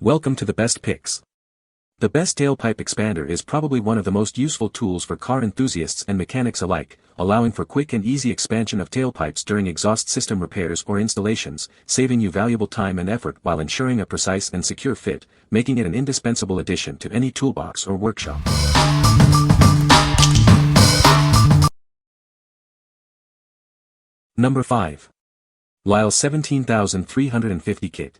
Welcome to the best picks. The best tailpipe expander is probably one of the most useful tools for car enthusiasts and mechanics alike, allowing for quick and easy expansion of tailpipes during exhaust system repairs or installations, saving you valuable time and effort while ensuring a precise and secure fit, making it an indispensable addition to any toolbox or workshop. Number 5. Lisle 17350 Kit.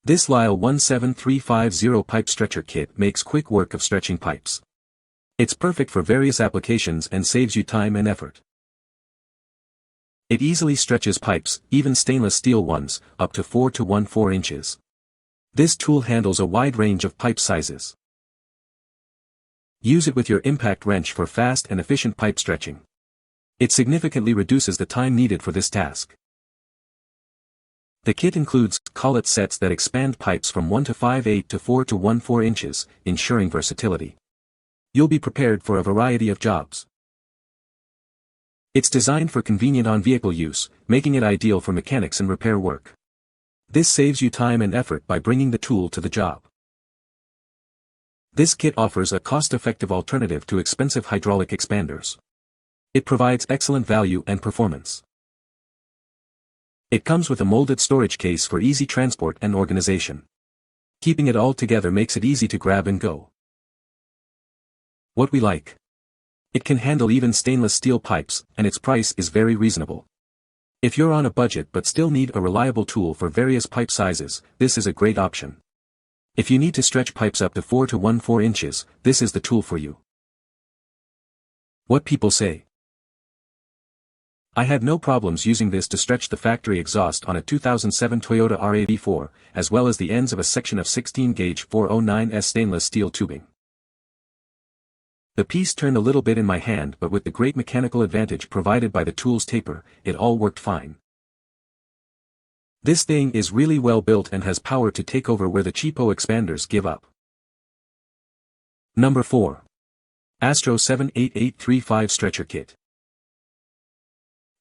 This Lisle 17350 pipe stretcher kit makes quick work of stretching pipes. It's perfect for various applications and saves you time and effort. It easily stretches pipes, even stainless steel ones, up to 4 to 1/4 inches. This tool handles a wide range of pipe sizes. Use it with your impact wrench for fast and efficient pipe stretching. It significantly reduces the time needed for this task. The kit includes collet sets that expand pipes from 1 to 5/8 to 4 to 1/4 inches, ensuring versatility. You'll be prepared for a variety of jobs. It's designed for convenient on-vehicle use, making it ideal for mechanics and repair work. This saves you time and effort by bringing the tool to the job. This kit offers a cost-effective alternative to expensive hydraulic expanders. It provides excellent value and performance. It comes with a molded storage case for easy transport and organization. Keeping it all together makes it easy to grab and go. What we like. It can handle even stainless steel pipes, and its price is very reasonable. If you're on a budget but still need a reliable tool for various pipe sizes, this is a great option. If you need to stretch pipes up to 4 to 1/4 inches, this is the tool for you. What people say. I had no problems using this to stretch the factory exhaust on a 2007 Toyota RAV4, as well as the ends of a section of 16-gauge 409S stainless steel tubing. The piece turned a little bit in my hand, but with the great mechanical advantage provided by the tool's taper, it all worked fine. This thing is really well built and has power to take over where the cheapo expanders give up. Number 4. Astro 78835 Stretcher Kit.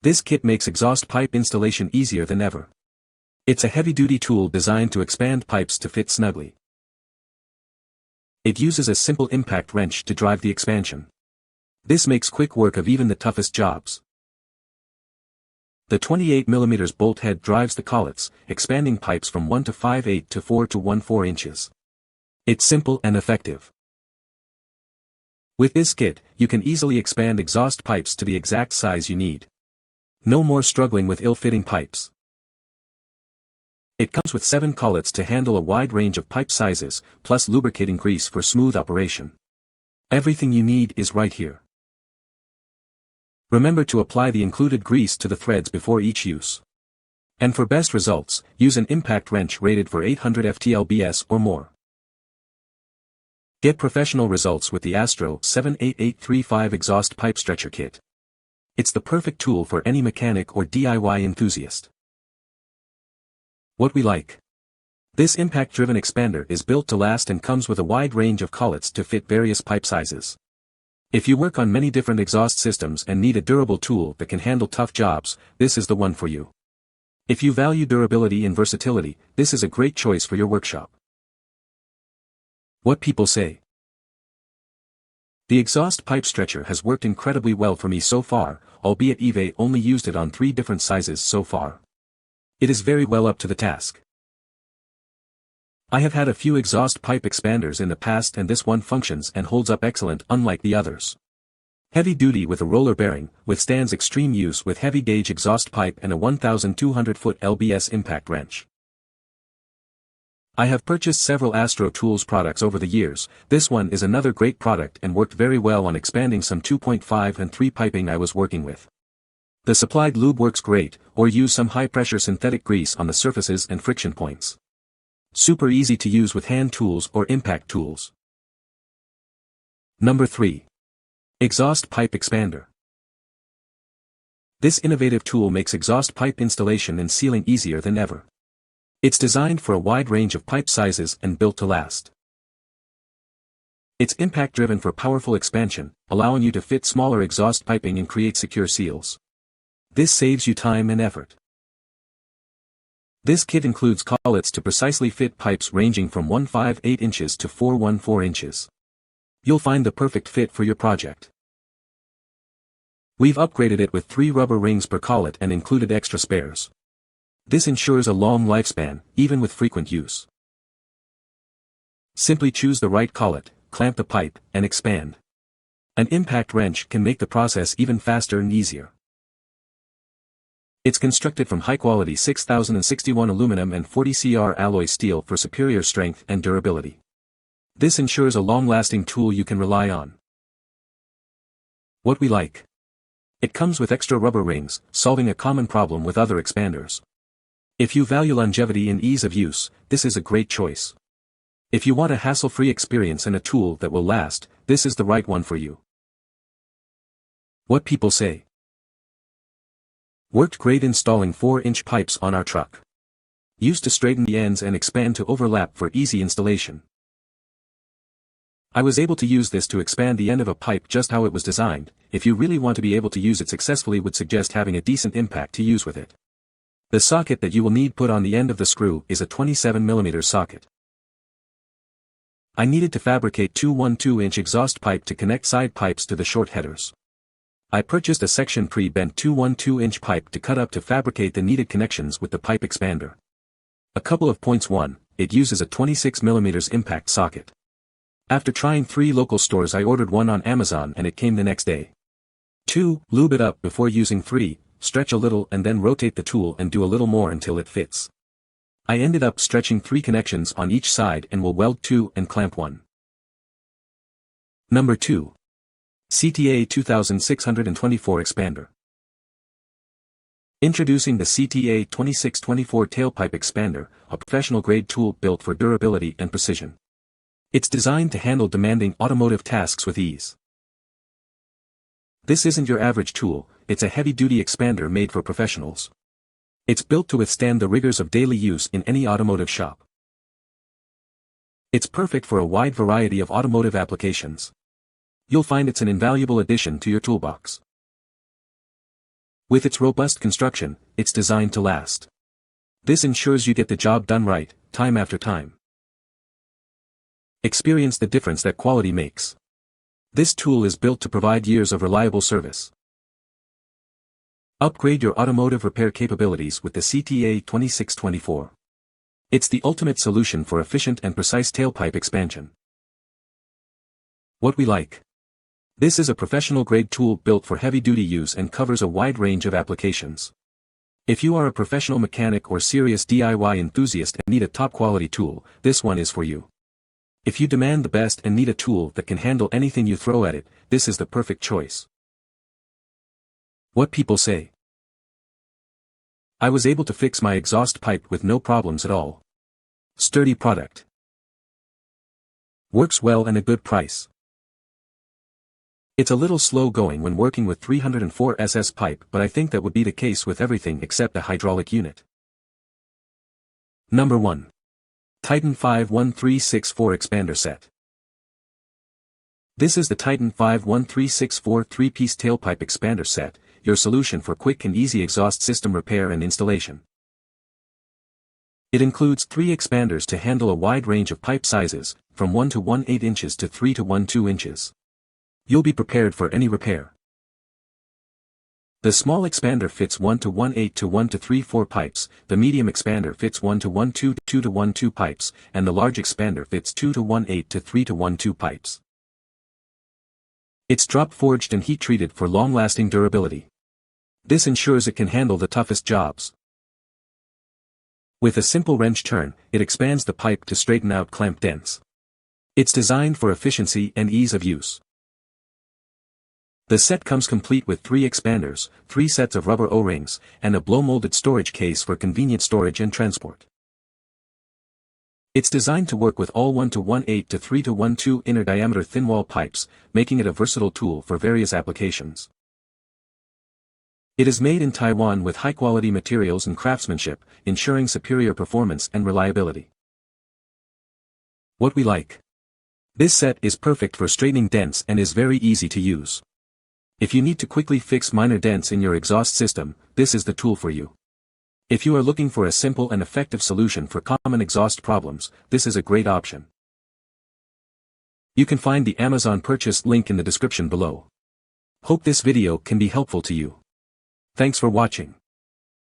This kit makes exhaust pipe installation easier than ever. It's a heavy-duty tool designed to expand pipes to fit snugly. It uses a simple impact wrench to drive the expansion. This makes quick work of even the toughest jobs. The 28mm bolt head drives the collets, expanding pipes from 1 to 5/8 to 4 to 1/4 inches. It's simple and effective. With this kit, you can easily expand exhaust pipes to the exact size you need. No more struggling with ill-fitting pipes. It comes with 7 collets to handle a wide range of pipe sizes, plus lubricating grease for smooth operation. Everything you need is right here. Remember to apply the included grease to the threads before each use. And for best results, use an impact wrench rated for 800 FTLBS or more. Get professional results with the Astro 78835 Exhaust Pipe Stretcher Kit. It's the perfect tool for any mechanic or DIY enthusiast. What we like. This impact-driven expander is built to last and comes with a wide range of collets to fit various pipe sizes. If you work on many different exhaust systems and need a durable tool that can handle tough jobs, this is the one for you. If you value durability and versatility, this is a great choice for your workshop. What people say. The exhaust pipe stretcher has worked incredibly well for me so far, albeit I've only used it on 3 different sizes so far. It is very well up to the task. I have had a few exhaust pipe expanders in the past and this one functions and holds up excellent unlike the others. Heavy duty with a roller bearing, withstands extreme use with heavy gauge exhaust pipe and a 1,200 foot LBS impact wrench. I have purchased several Astro Tools products over the years. This one is another great product and worked very well on expanding some 2.5 and 3 piping I was working with. The supplied lube works great, or use some high-pressure synthetic grease on the surfaces and friction points. Super easy to use with hand tools or impact tools. Number 3. Exhaust Pipe Expander. This innovative tool makes exhaust pipe installation and sealing easier than ever. It's designed for a wide range of pipe sizes and built to last. It's impact-driven for powerful expansion, allowing you to fit smaller exhaust piping and create secure seals. This saves you time and effort. This kit includes collets to precisely fit pipes ranging from 158 inches to 414 inches. You'll find the perfect fit for your project. We've upgraded it with 3 rubber rings per collet and included extra spares. This ensures a long lifespan, even with frequent use. Simply choose the right collet, clamp the pipe, and expand. An impact wrench can make the process even faster and easier. It's constructed from high-quality 6061 aluminum and 40 Cr alloy steel for superior strength and durability. This ensures a long-lasting tool you can rely on. What we like. It comes with extra rubber rings, solving a common problem with other expanders. If you value longevity and ease of use, this is a great choice. If you want a hassle-free experience and a tool that will last, this is the right one for you. What people say. Worked great installing 4-inch pipes on our truck. Used to straighten the ends and expand to overlap for easy installation. I was able to use this to expand the end of a pipe just how it was designed. If you really want to be able to use it successfully, would suggest having a decent impact to use with it. The socket that you will need put on the end of the screw is a 27mm socket. I needed to fabricate 2 1/2-inch exhaust pipe to connect side pipes to the short headers. I purchased a section pre-bent 2 1/2-inch pipe to cut up to fabricate the needed connections with the pipe expander. A couple of points. 1, it uses a 26mm impact socket. After trying 3 local stores, I ordered one on Amazon and it came the next day. 2, lube it up before using. 3, stretch a little and then rotate the tool and do a little more until it fits. I ended up stretching 3 connections on each side and will weld 2 and clamp 1. Number 2. CTA 2624 Expander. Introducing the CTA 2624 Tailpipe Expander, a professional-grade tool built for durability and precision. It's designed to handle demanding automotive tasks with ease. This isn't your average tool, it's a heavy-duty expander made for professionals. It's built to withstand the rigors of daily use in any automotive shop. It's perfect for a wide variety of automotive applications. You'll find it's an invaluable addition to your toolbox. With its robust construction, it's designed to last. This ensures you get the job done right, time after time. Experience the difference that quality makes. This tool is built to provide years of reliable service. Upgrade your automotive repair capabilities with the CTA 2624. It's the ultimate solution for efficient and precise tailpipe expansion. What we like. This is a professional-grade tool built for heavy-duty use and covers a wide range of applications. If you are a professional mechanic or serious DIY enthusiast and need a top-quality tool, this one is for you. If you demand the best and need a tool that can handle anything you throw at it, this is the perfect choice. What people say. I was able to fix my exhaust pipe with no problems at all. Sturdy product. Works well and a good price. It's a little slow going when working with 304 SS pipe, but I think that would be the case with everything except a hydraulic unit. Number 1. Titan 51364 Expander Set. This is the Titan 51364 3-piece tailpipe expander set, your solution for quick and easy exhaust system repair and installation. It includes 3 expanders to handle a wide range of pipe sizes, from 1 to 1/8 inches to 3 to 1/2 inches. You'll be prepared for any repair. The small expander fits 1 to 1/8 to 1 to 3/4 pipes, the medium expander fits 1 to 1/2 to 2 to 1/2 pipes, and the large expander fits 2 to 1/8 to 3 to 1/2 pipes. It's drop-forged and heat-treated for long-lasting durability. This ensures it can handle the toughest jobs. With a simple wrench turn, it expands the pipe to straighten out clamped dents. It's designed for efficiency and ease of use. The set comes complete with 3 expanders, 3 sets of rubber O-rings, and a blow-molded storage case for convenient storage and transport. It's designed to work with all 1 to 1/8 to 3 to 1/2 inner diameter thin wall pipes, making it a versatile tool for various applications. It is made in Taiwan with high-quality materials and craftsmanship, ensuring superior performance and reliability. What we like. This set is perfect for straightening dents and is very easy to use. If you need to quickly fix minor dents in your exhaust system, this is the tool for you. If you are looking for a simple and effective solution for common exhaust problems, this is a great option. You can find the Amazon purchase link in the description below. Hope this video can be helpful to you. Thanks for watching.